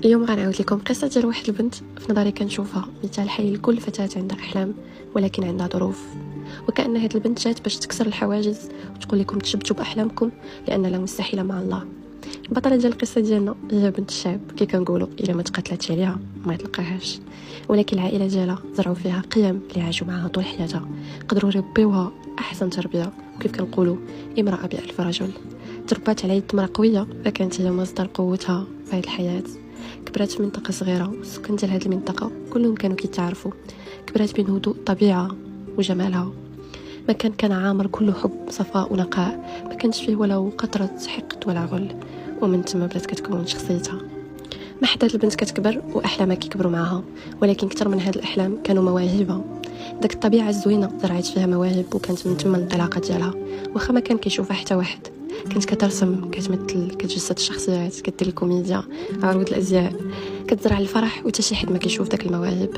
اليوم غنعاود لكم قصه ديال واحد البنت في نظري كنشوفها مثال حي لكل فتاه عندها احلام ولكن عندها ظروف. وكأن هاد البنت جات باش تكسر الحواجز وتقول لكم تشبتوا باحلامكم لان لا مستحيله مع الله. البطله ديال القصه ديالنا هي بنت الشعب كي كنقولوا الا ما تقاتلاتش عليها ما تلقاهاش، ولكن العائله ديالها زرعوا فيها قيم اللي عاشوا معها طول حياتها، قدروا يربيوها احسن تربيه، وكيف كنقولوا امراه بألف رجل. تربات على يد امراه قويه فكانت هي مصدر قوتها في هذه الحياه. كبرات في منطقه صغيره والسكان ديال هذه المنطقه كلهم كانوا كيتعرفوا. كبرات بين هدوء الطبيعه وجمالها، مكان كان عامر كله حب صفاء ونقاء، ما كانش فيه ولا قطره حقد ولا غل. ومن تما بدات كتكون شخصيتها. ما حدات البنت كتكبر واحلامها كيكبروا معها، ولكن اكثر من هاد الاحلام كانوا مواهبها. داك الطبيعه الزوينه زرعت فيها مواهب، وكانت من تما الانطلاقه ديالها. واخا ما كان كيشوفها حتى واحد، كانت كترسم، كتمثل، كتجسد الشخصيات، كدير الكوميديا، عروض الازياء، كتزرع الفرح وتا شي حد ما كيشوف داك المواهب.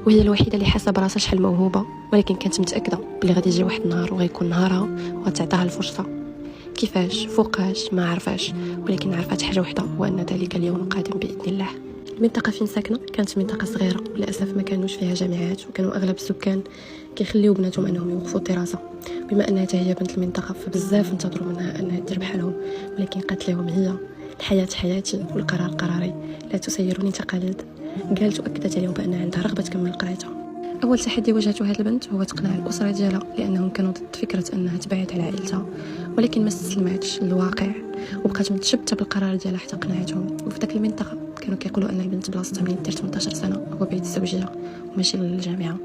وهي الوحيده اللي حاسه براسها شحال موهوبه، ولكن كانت متاكده بلي غادي يجي واحد النهار وغيكون نهارها وغتعطيها الفرصه. كيفاش فوقاش ما عرفاش، ولكن عرفت حاجه وحده، وان ذلك اليوم قادم باذن الله. المنطقه فين ساكنه كانت منطقه صغيره، للاسف ما كانوش فيها جامعات، وكانوا اغلب السكان كيخليو بناتهم انهم يوقفوا الدراسه. بما انها هي بنت المنطقه فبزاف انتظروا منها انها دير بحالهم، ولكن قالت لهم هي الحياه حياتي والقرار قراري، لا تسيروني تقاليد. قالت واكدت عليهم بان عندها رغبه تكمل قرايتها. اول تحدي واجهته هذه البنت هو تقنع الاسره ديالها، لانهم كانوا ضد فكره انها تبعد على عائلتها، ولكن ما استسلمتش للواقع وبقات متشبته بالقرار ديالها حتى قنعتهم. وفي داك المنطقه كانوا كيقولوا ان البنت بلاصتها من دير 18 سنه هو بيت الزوجيه وماشي للجامعه،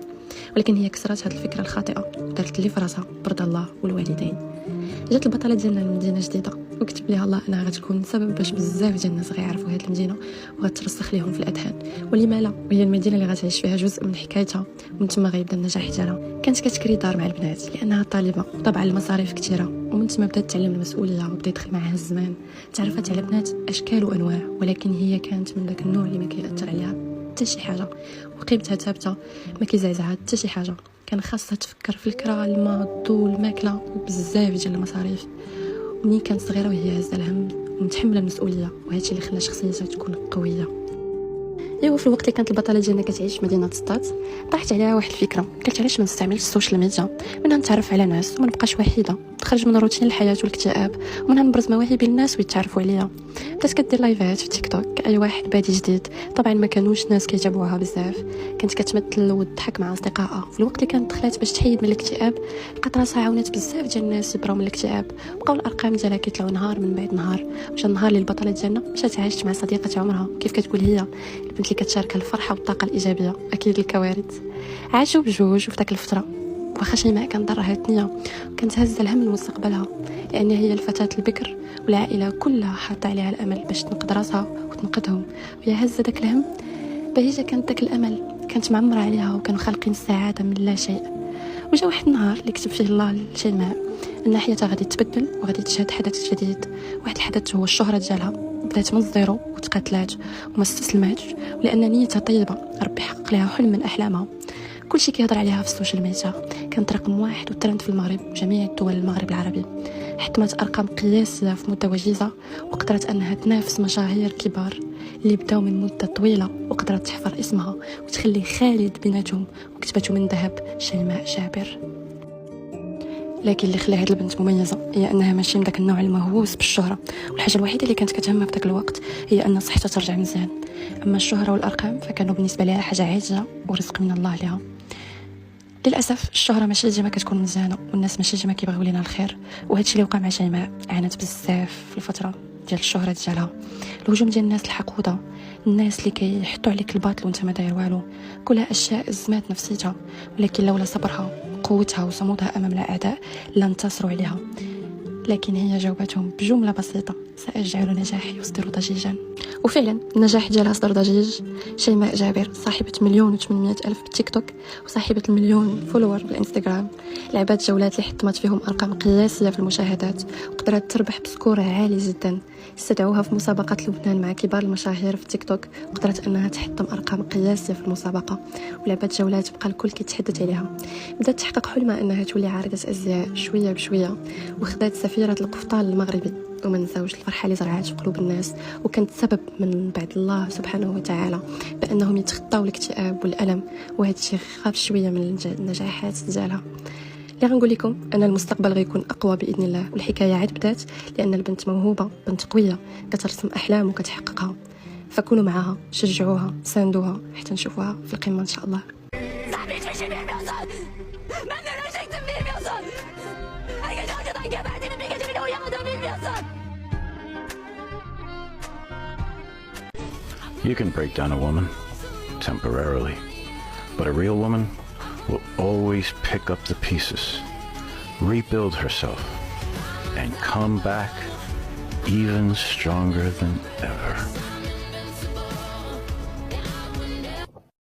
ولكن هي كسرت هذه الفكره الخاطئه ودارت اللي في راسها برضا الله والوالدين. جات البطله ديالنا لمدينه جديده وكتب ليها الله انها غتكون سبب باش بزاف ديال الناس غيعرفوا هذه المدينه وغترسخ لهم في الاذهان، ولما لا، وهي المدينه اللي غتعيش فيها جزء من حكايتها، ومن تما غيبدا النجاح ديالها. كانت كتكري دار مع البنات لانها طالبه، وطبعا المصاريف كثيره، ومن تما بدات تعلم المسؤوليه وبدا يدخل معها الزمان. تعرفت على بنات اشكال وانواع، ولكن هي كانت من داك النوع اللي ما كيأثر عليها حتى شي حاجه، وقيمتها ثابته، ما كيزعزعها حتى شي حاجه. كان خاصها تفكر في الكرا، الماء، الضو، الماكله، وبزاف ديال المصاريف. منين كانت صغيره وهي هازه الهم ومتحمله المسؤوليه، وهذا الشيء اللي خلى شخصيتها تكون قويه. ايوا في الوقت اللي كانت البطله ديالنا كتعيش في مدينه سطات، طاحت عليها واحد الفكره. قالت علاش ما نستعملش السوشيال ميديا، منها نتعرف على ناس وما نبقاش وحيده، نخرج من روتين الحياه والاكتئاب، ومنها نبرز مواهبي للناس ويتعرفوا عليا. بدات كدير لايفات في تيك توك اي واحد بادي جديد، طبعا ما كانوش ناس كيتابعوها بزاف. كانت كتمثل وتضحك مع اصدقائها. في الوقت اللي كانت دخلات باش تحيد من الاكتئاب، لقات راسها عاونت بزاف ديال الناس يبراو من الاكتئاب، بقاو الارقام ديالها كيطلعوا نهار من بعد نهار. وجا النهار اللي البطله ديالنا مشات عاشت مع صديقه عمرها، كيف كتقول هي البنت اللي كتشارك الفرحه والطاقه الايجابيه، اكيد الكوارث. عاشوا بجوج، وفي داك الفتره واخا شيماء كان ضرها الدنيا وكانت هازه الهم لمستقبلها، لان هي الفتاه البكر والعائله كلها حاطه عليها الامل باش تنقذ راسها وتنقذهم، وهي هازه داك الهم. بهيجه كانت داك الامل كانت معمره عليها، وكانوا خالقين السعاده من لا شيء. وجا واحد النهار اللي كتب فيه الله لشيماء ان حياتها غادي تبدل وغادي تشهد حدث جديد. واحد الحدث هو الشهره ديالها. بدات من الزيرو وتقاتلات وما استسلماتش، ولان نيتها طيبه ربي حقق لها حلم من احلامها. كلشي كيهضر عليها في السوشيال ميديا، كانت رقم 1 والترند في المغرب وجميع دول المغرب العربي. حطمت ارقام قياسيه في مده وجيزه، وقدرت انها تنافس مشاهير كبار اللي بداو من مده طويله، وقدرت تحفر اسمها وتخلي خالد بيناتهم وكتبته من ذهب شيماء جابر. لكن اللي خلى هاد البنت مميزه هي انها ماشي من داك النوع المهووس بالشهره، والحاجه الوحيده اللي كانت كتهمها في داك الوقت هي ان صحتها ترجع مزيان. اما الشهره والارقام فكانوا بالنسبه لها حاجه عاجزه ورزق من الله لها. للاسف الشهره ماشي ديما كتكون مزيانه، والناس ماشي ديما كيبغيو لينا الخير، وهذا الشيء اللي وقع مع شيماء. عانت بزاف في الفتره ديال الشهره ديالها، الهجوم ديال الناس الحقوده، الناس اللي كيحطوا عليك الباطل وانت ما داير والو، كلها اشياء ازمات نفسيتها. ولكن لولا صبرها وقوتها وصمودها امام الاعداء لن انتصروا عليها. لكن هي جاوبتهم بجمله بسيطه: ساجعل نجاحي يصدر ضجيجا. وفعلا النجاح ديالها اصدر ضجيج. شيماء جابر صاحبه 1,800,000 بالتيك توك وصاحبه 1,000,000 فولور بالانستغرام، لعبات جولات اللي حطمت فيهم ارقام قياسيه في المشاهدات، وقدرت تربح بسكور عالي جدا. استدعوها في مسابقات لبنان مع كبار المشاهير في تيك توك، وقدرت انها تحطم ارقام قياسيه في المسابقه، ولعبات جولات بقى الكل كيتحدث عليها. بدات تحقق حلمها انها تولي عارضه ازياء شويه بشويه، وخدات سفيره القفطان المغربي وما نساوش الفرحة اللي زرعات في قلوب الناس وكانت سبب من بعد الله سبحانه وتعالى بأنهم يتخطاو الاكتئاب والألم، وهذا الشيء خاف شوية من النجاحات ديالها. اللي غنقول لكم أن المستقبل غيكون أقوى بإذن الله، والحكاية عاد بدات، لأن البنت موهوبة، بنت قوية كترسم أحلام وكتحققها، فكونوا معها، شجعوها، ساندوها حتى نشوفوها في القمة إن شاء الله. You can break down a woman temporarily, but a real woman will always pick up the pieces, rebuild herself, and come back even stronger than ever.